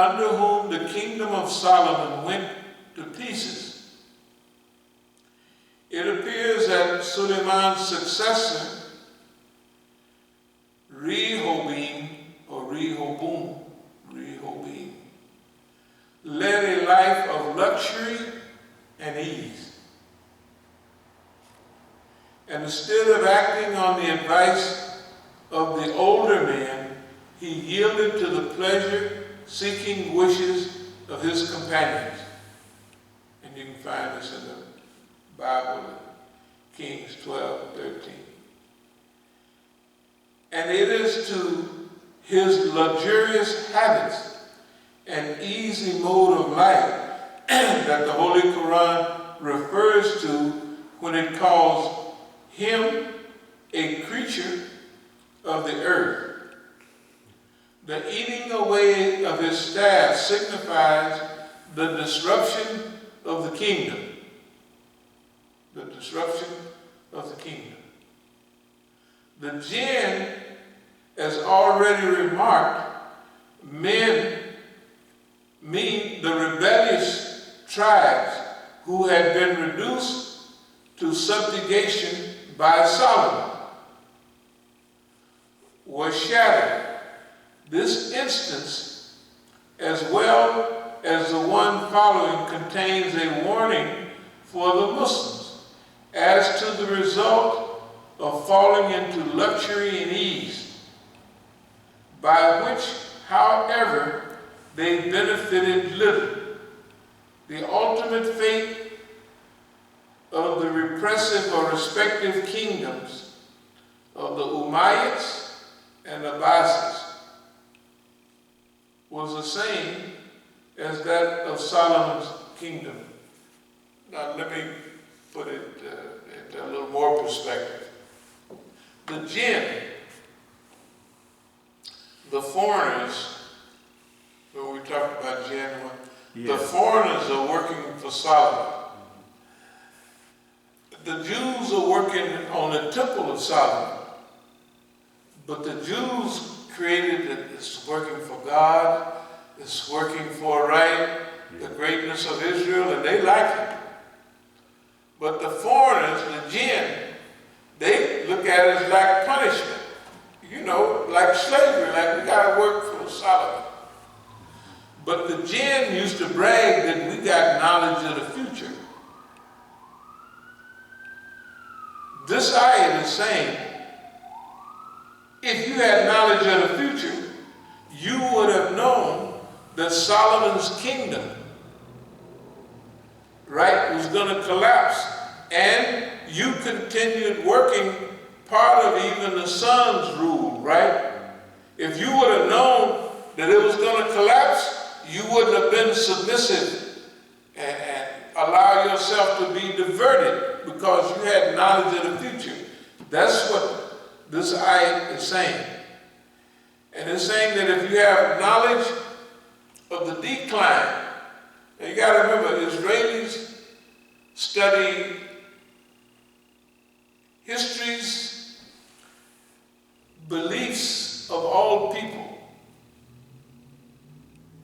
under whom the kingdom of Solomon went to pieces. It appears that Suleiman's successor, Rehoboam, led a life of luxury and ease. And instead of acting on the advice of the older man, he yielded to the pleasure-seeking wishes of his companions. And you can find this in the Bible, Kings 12:13. And it is to his luxurious habits and easy mode of life that the Holy Quran refers to when it calls him a creature of the earth. The eating away of his staff signifies the disruption of the kingdom. The disruption of the kingdom. The jinn, as already remarked, mean the rebellious tribes who had been reduced to subjugation by Solomon, was shattered. This instance, as well as the one following, contains a warning for the Muslims as to the result of falling into luxury and ease, by which, however, they benefited little. The ultimate fate of the repressive or respective kingdoms of the Umayyads and Abbasids was the same as that of Solomon's kingdom. Now let me put it into a little more perspective. The jinn, the foreigners, when we talked about jinn, the foreigners are working for Solomon. The Jews are working on the temple of Solomon. But the Jews created it, it's working for God, it's working for the greatness of Israel, and they like it. But the foreigners, the jinn, they look at it as like punishment. You know, like slavery, like we gotta work for Solomon. But the jinn used to brag that we got knowledge of the future. This ayat is saying, if you had knowledge of the future, you would have known that Solomon's kingdom, was going to collapse. And you continued working part of even the son's rule, right? If you would have known that it was going to collapse, you wouldn't have been submissive and allow yourself to be diverted because you had knowledge of the future. That's what this ayat is saying. And it's saying that if you have knowledge of the decline, and you got to remember, Israelis study histories, beliefs of all people.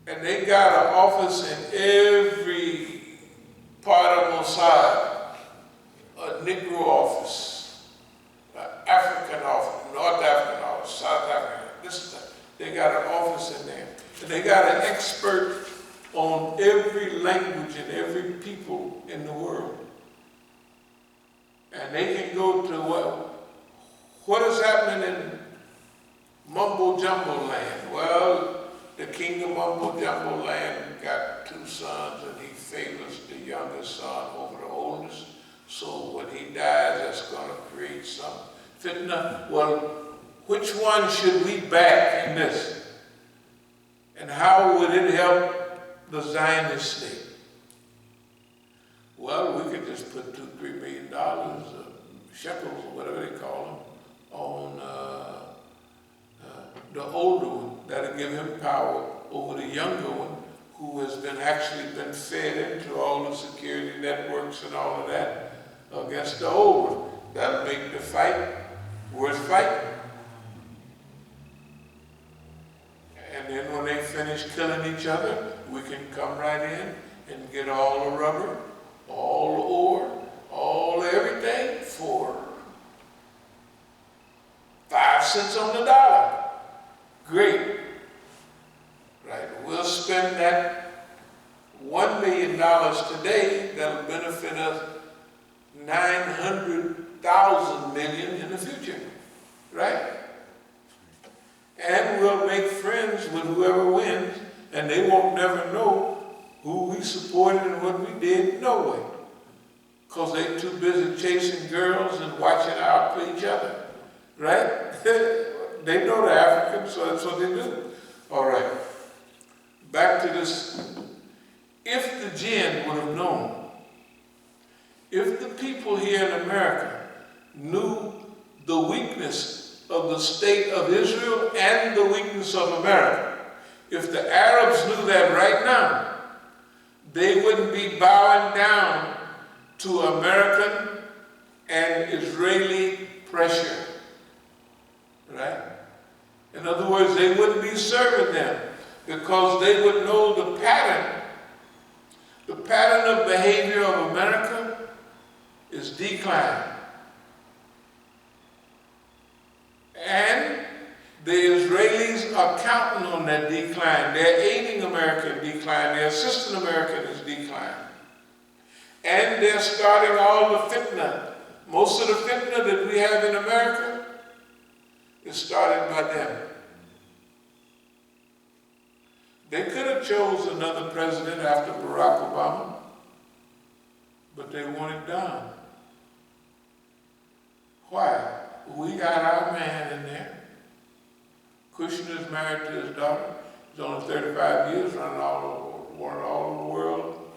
And they got an office in every part of Mossad, a Negro office, an African office, North African office, South African, they got an office in there. And they got an expert on every language and every people in the world. And they can go to, well, what is happening in Mumbo Jumbo land? Well, the king of Mumbo Jumbo land got 2 sons and he favors the youngest son over the oldest. So when he dies, that's going to create some fitna. Well, which one should we back in this? And how would it help the Zionist state? Well, we could just put $2-3 million, shekels or whatever they call them, on the older one. That'll give him power over the younger one, who has actually been fed into all the security networks and all of that against the old one. That'll make the fight worth fighting. And then when they finish finish killing each other, we can come right in and get all the rubber, all the ore, all everything for 5 cents on the dollar. Great. Right? We'll spend that $1 million today that'll benefit us 900,000 million in the future. Right? And we'll make friends with whoever wins, and they won't never know who we supported and what we did, no way. Because they're too busy chasing girls and watching out for each other. Right? They know the Africans, so that's what they do. All right. Back to this. If the jinn would have known, if the people here in America knew the weakness of the state of Israel and the weakness of America, if the Arabs knew that right now, they wouldn't be bowing down to American and Israeli pressure. Right? In other words, they wouldn't be serving them because they would know the pattern. The pattern of behavior of America is decline. And the Israelis are counting on that decline. They're aiding America in decline. They're assisting America in its decline. And they're starting all the fitna. Most of the fitna that we have in America is started by them. They could have chose another president after Barack Obama, but they want it done. Why? We got our man in there. Kushner's married to his daughter. He's only 35 years, running all over the world.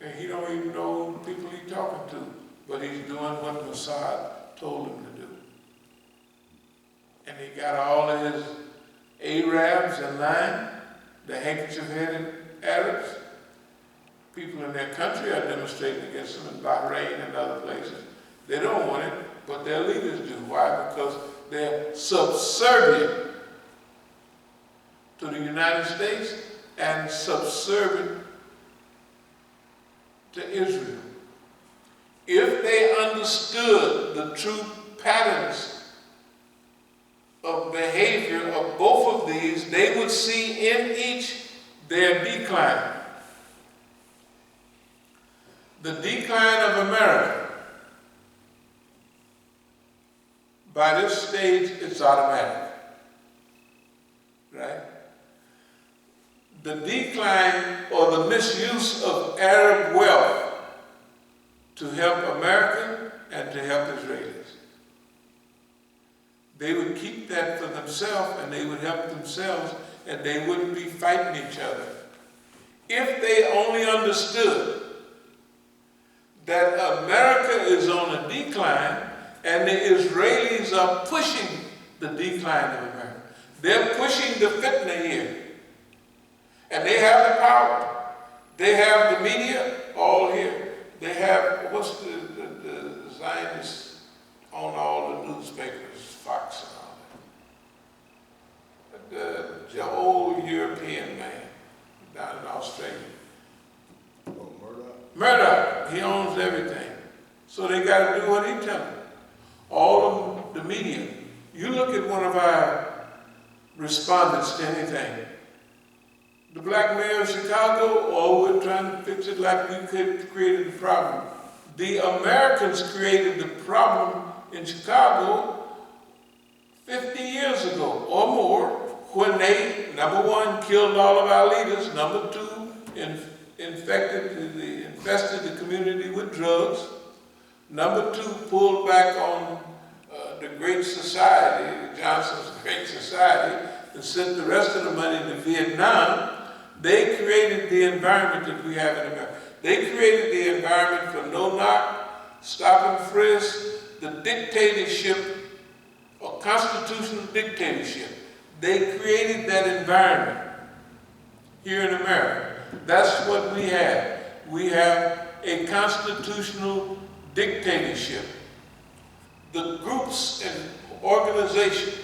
And he don't even know the people he's talking to, but he's doing what Musa told him to do. And he got all of his Arabs in line, the handkerchief-headed Arabs. People in their country are demonstrating against them in Bahrain and other places. They don't want it, but their leaders do. Why? Because they're subservient to the United States and subservient to Israel. If they understood the true patterns of behavior of both of these, they would see in each their decline. The decline of America, by this stage, it's automatic. Right? The decline or the misuse of Arab wealth to help America and to help Israelis. They would keep that for themselves and they would help themselves and they wouldn't be fighting each other. If they only understood that America is on a decline and the Israelis are pushing the decline of America. They're pushing the fitna here. And they have the power. They have the media all here. They have, what's the Zionists on all the newspapers, Fox and all that. The old European man down in Australia. Oh, Murdoch, he owns everything. So they got to do what he tells them. All of the media. You look at one of our respondents to anything. The black mayor of Chicago, oh, we're trying to fix it like we created the problem. The Americans created the problem in Chicago 50 years ago or more when they, number one, killed all of our leaders, number two, infested the community with drugs, number two, pulled back on the Great Society, Johnson's Great Society, and sent the rest of the money to Vietnam. They created the environment that we have in America. They created the environment for no-knock, stop and frisk, the dictatorship, or constitutional dictatorship. They created that environment here in America. That's what we have. We have a constitutional dictatorship. The groups and organizations,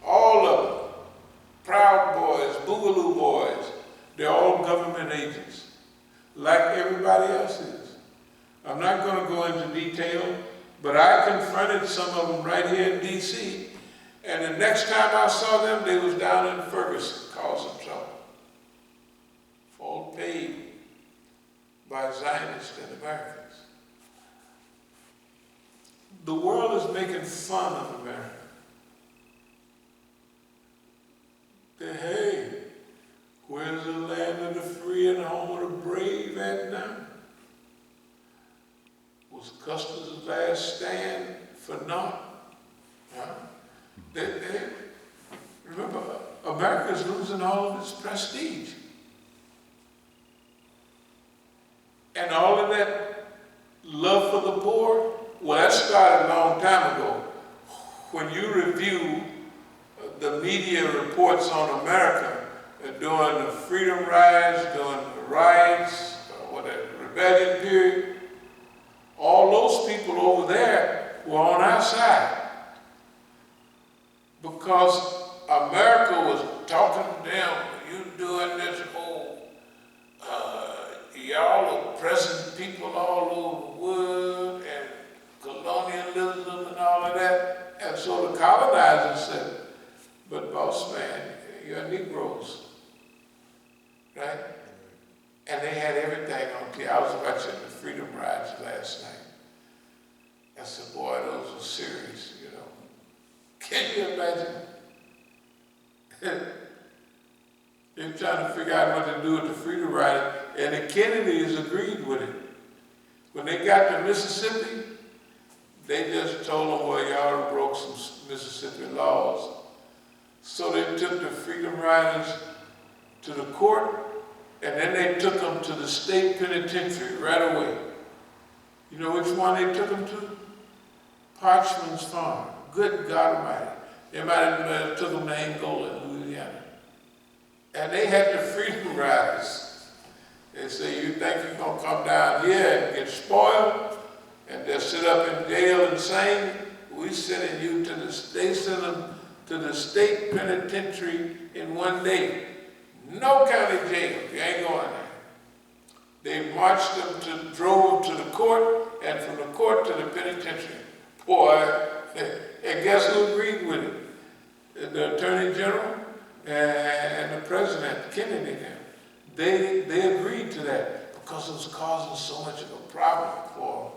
all of them, Proud Boys, Boogaloo Boys, they're all government agents, like everybody else is. I'm not going to go into detail, but I confronted some of them right here in D.C., and the next time I saw them, they was down in Ferguson causing trouble. All paid by Zionists and Americans. The world is making fun of America. Hey, where's the land of the free and home of the brave at now? Was Custer's last stand for naught? Huh? Remember, America's losing all of its prestige. And all of that love for the poor, well, that started a long time ago. When you review the media reports on America during the freedom rides, during the riots, whatever, rebellion period, all those people over there were on our side. Because America was talking to them, you doing this whole, y'all oppressing people all over the world, and colonialism and all of that. And so the colonizers said, but boss man, you're Negroes, right? And they had everything on TV. I was watching the Freedom Rides last night. I said, boy, those were serious, you know. Can you imagine? They're trying to figure out what to do with the Freedom Rider, and the Kennedys agreed with it. When they got to Mississippi, they just told them, well, y'all broke some Mississippi laws. So they took the Freedom Riders to the court, and then they took them to the state penitentiary right away. You know which one they took them to? Parchman's Farm. Good God Almighty. They might have took them to Angola in Louisiana. And they had the Freedom Riders. They say, you think you're going to come down here and get spoiled and just sit up in jail and sing? We sending you to they send them to the state penitentiary in one day. No county jail, you ain't going there. They marched them drove them to the court, and from the court to the penitentiary. Boy, and guess who agreed with it? The Attorney General and the President, Kennedy. They agreed to that because it was causing so much of a problem for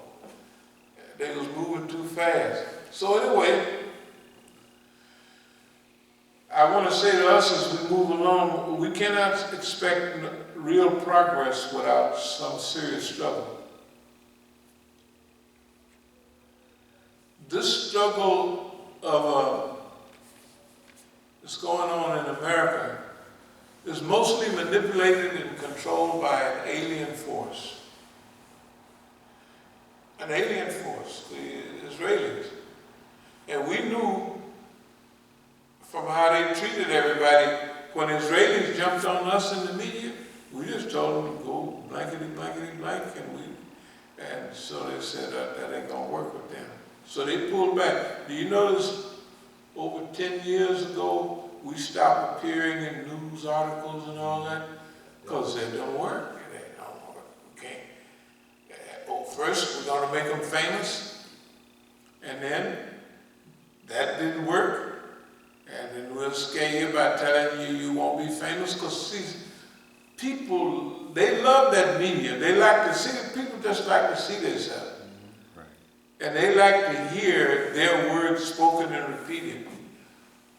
them. They was moving too fast. So anyway, I want to say to us as we move along, we cannot expect real progress without some serious struggle. This struggle that's going on in America is mostly manipulated and controlled by an alien force. An alien force, the Israelis. And we knew from how they treated everybody, when Israelis jumped on us in the media, we just told them to go blankety, blankety, blank, and so they said that ain't gonna work with them. So they pulled back. Do you notice over 10 years ago, we stopped appearing in news articles and all that? Because it don't work. It don't work. We can't. First, we're gonna make them famous, and then that didn't work. And then we'll scare you by telling you you won't be famous, because people, they love that media. They like to see it. People just like to see themselves. Right. And they like to hear their words spoken and repeated.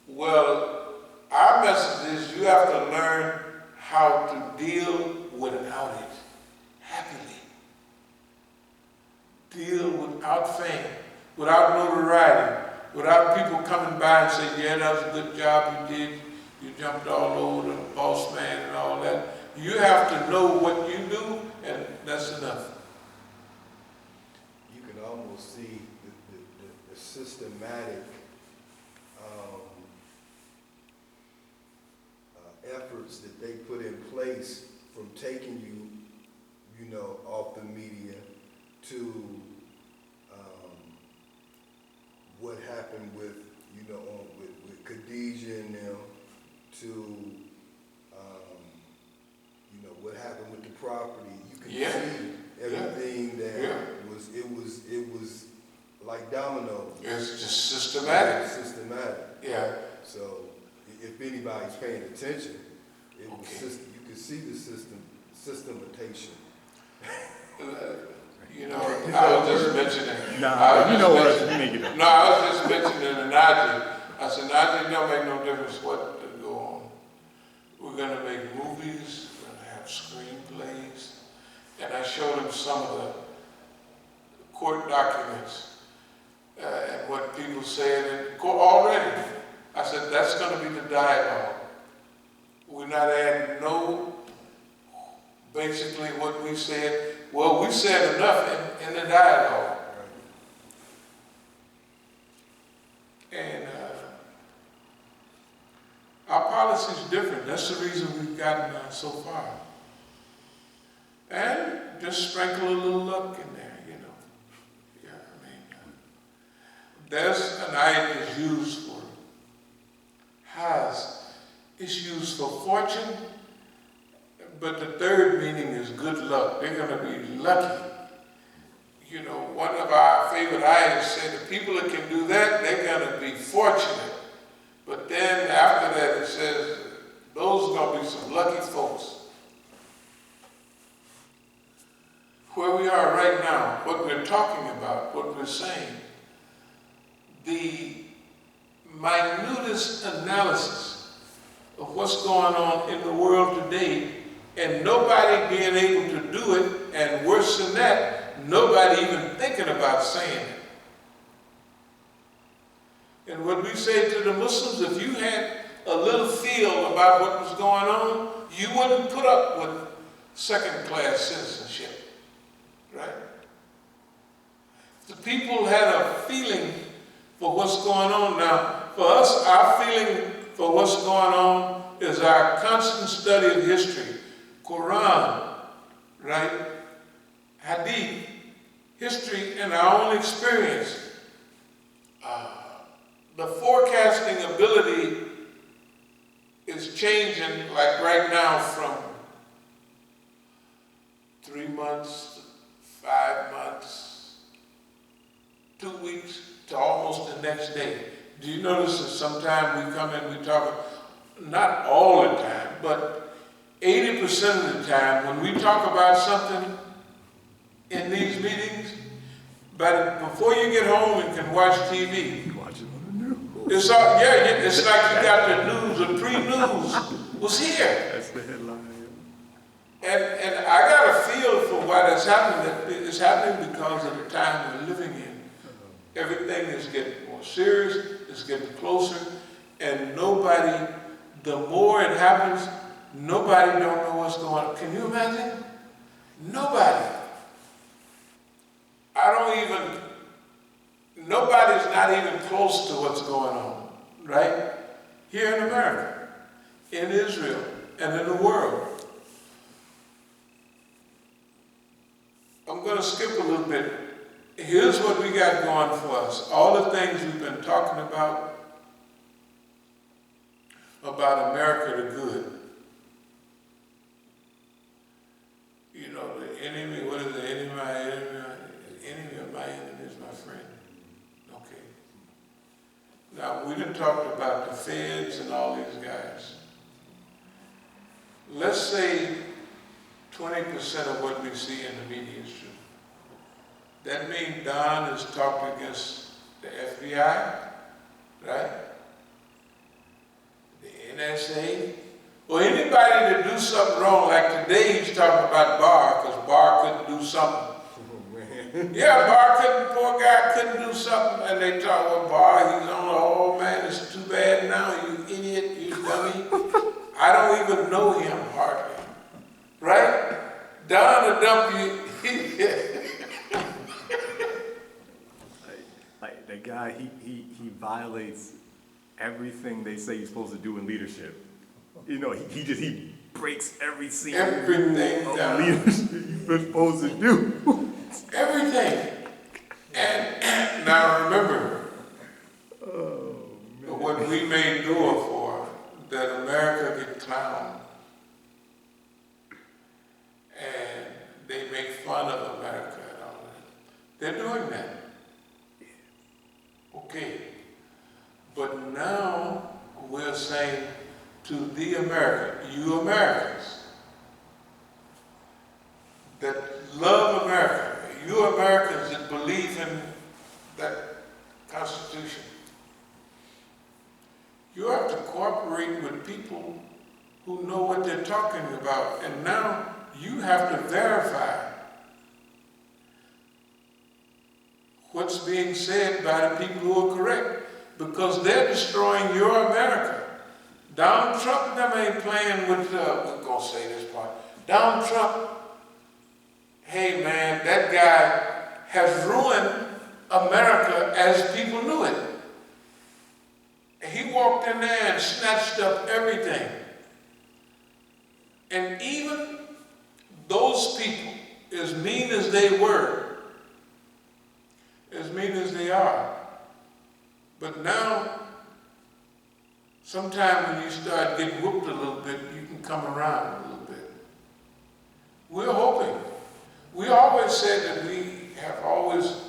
Well, our message is you have to learn how to deal without it happily. Deal without fame, without notoriety. Without people coming by and saying, yeah, that was a good job you did. You jumped all over the boss man and all that. You have to know what you do, and that's enough. You can almost see the systematic efforts that they put in place from taking you know, off the media to what happened with, you know, with Khadijah and them, to, you know, what happened with the property. You can Yeah. see everything that Yeah. it was like dominoes. It's just systematic. Systematic. Yeah. So if anybody's paying attention, it was Okay. you could see the systematization. You know, I was just mentioning. Nah, you know what? You make it up. No, I was just mentioning to Najee. I said, Najee, it don't make no difference what to go on. We're going to make movies, we're going to have screenplays. And I showed him some of the court documents and what people said in court already. I said, that's going to be the dialogue. We're not adding no, basically what we said. Well, we said enough in the dialogue. And our policy is different. That's the reason we've gotten so far. And just sprinkle a little luck in there, you know. Yeah, I mean, there's an item that's used for it's used for fortune, but the third meaning is good luck. They're going to be lucky. You know, one of our favorite ayahs said the people that can do that, they're going to be fortunate. But then after that it says, those are going to be some lucky folks. Where we are right now, what we're talking about, what we're saying, the minutest analysis of what's going on in the world today, and nobody being able to do it, and worse than that, nobody even thinking about saying it. And what we say to the Muslims, if you had a little feel about what was going on, you wouldn't put up with second-class citizenship, right? The people had a feeling for what's going on now. For us, our feeling for what's going on is our constant study of history. Quran, right? Hadith, history, and our own experience. The forecasting ability is changing, like right now, from 3 months, 5 months, 2 weeks, to almost the next day. Do you notice that sometimes we come in, we talk, not all the time, but 80% of the time, when we talk about something in these meetings, but before you get home and can watch TV, You watch it on the news. it's like you got the news, the pre-news was here. That's the headline. And I got a feel for why that's happening. It's happening because of the time we're living in. Everything is getting more serious, it's getting closer, and nobody, the more it happens, nobody don't know what's going on. Can you imagine? Nobody. Nobody's not even close to what's going on, right? Here in America, in Israel, and in the world. I'm going to skip a little bit. Here's what we got going for us. All the things we've been talking about America the good. You know, the enemy, what is the enemy? The enemy of my enemy is my friend. Okay. Now, we done talked about the feds and all these guys. Let's say 20% of what we see in the media is true. That means Don has talked against the FBI, right? The NSA, or anybody that do something wrong, like today he's talking about Barr, because Barr couldn't do something. Yeah, Barr poor guy couldn't do something, and they talk about Barr, he's on, oh man, it's too bad now, you idiot, you dummy. I don't even know him hardly, right? Don will dump you. Like that guy, he violates everything they say you're supposed to do in leadership. You know, he breaks everything down. Leadership you're supposed to do. Everything. And now remember, what we made dua for, that America talking about, and now you have to verify what's being said by the people who are correct, because they're destroying your America. Donald Trump them ain't playing with, we're gonna say this part. Donald Trump, hey man, that guy has ruined America as people knew it. He walked in there and snatched up everything. And even those people, as mean as they were, as mean as they are, but now, sometime when you start getting whooped a little bit, you can come around a little bit. We're hoping. We always said that we have always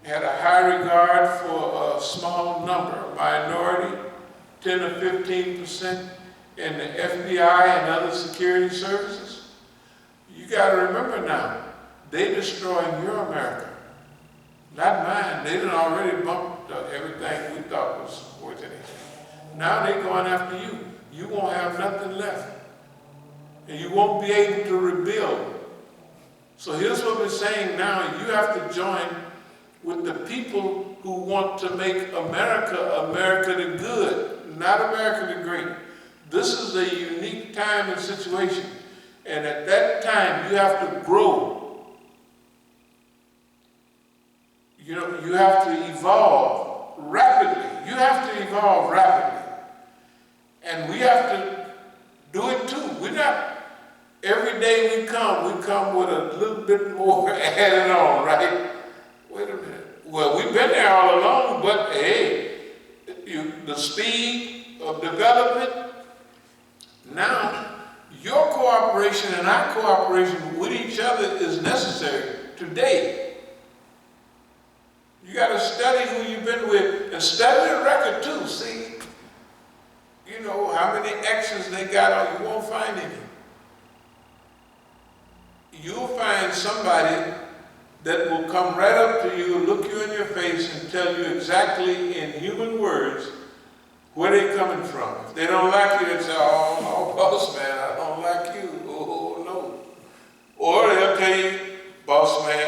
had a high regard for a small number, a minority, 10 or 15% in the FBI and other security services. You got to remember now, they're destroying your America, not mine. They done already bumped everything we thought was worth anything. Now they're going after you. You won't have nothing left. And you won't be able to rebuild. So here's what we're saying now. You have to join with the people who want to make America, America the good, not America the great. This is a unique time and situation. And at that time, you have to grow. You know, you have to evolve rapidly. You have to evolve rapidly. And we have to do it too. We're not, every day we come with a little bit more added on, right? Wait a minute. Well, we've been there all along, but hey, the speed of development, now your cooperation and our cooperation with each other is necessary today. You got to study who you've been with and study the record too. See, you know, how many X's they got on, you won't find any. You'll find somebody that will come right up to you, look you in your face, and tell you exactly in human words where they're coming from. If they don't like you, they say, oh, no, boss man, I don't like you. Oh, no. Or they'll tell you, boss man,